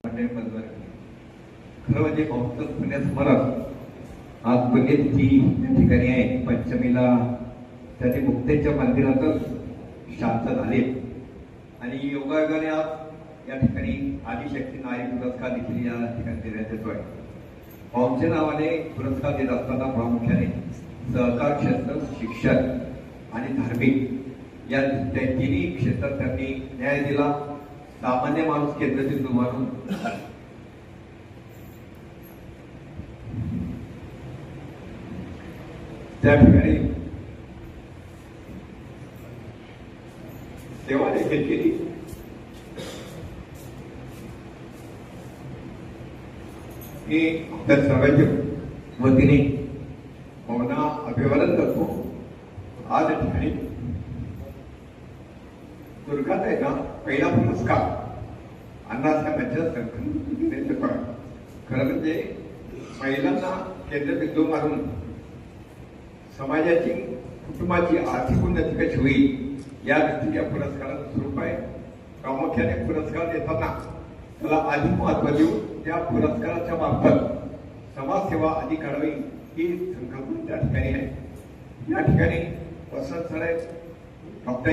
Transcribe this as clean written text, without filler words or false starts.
खरं म्हणजे बहुतेक पुण्यासमोरच आज पुण्यतिथी या ठिकाणी आहे. पंचमीला त्याने मुक्तेच्या मंदिरातच शांत झाले आणि योगायोगाने आज या ठिकाणी आदिशक्ती नारी पुरस्कार देखील या ठिकाणी देण्यात येतोय. पाऊलच्या नावाने पुरस्कार देत असताना प्रामुख्याने सहकार क्षेत्र, शिक्षण आणि धार्मिक या तिन्ही क्षेत्रात त्यांनी न्याय दिला. सामान्य माणूस केंद्रबिंदू मानून त्या ठिकाणी सेवा देखील केली. मी आपल्या सर्वांच्या वतीने भावना अभिवादन करतो. आज या ठिकाणी दुर्गात आहे ना, पहिला पुरस्कार अण्णासाहेबांच्या संकल्पनेचा खरं म्हणजे महिलांना केंद्रबिंदू मानून समाजाची, कुटुंबाची आर्थिक उन्नती कशी होईल या दृष्टीने या पुरस्काराचं स्वरूप आहे. प्रामुख्याने पुरस्कार देताना त्याला अधिक महत्व देऊन त्या पुरस्काराच्या मार्फत समाजसेवा अधिक करावी ही संकल्पना त्या ठिकाणी आहे. या ठिकाणी वसंत सर, डॉक्टर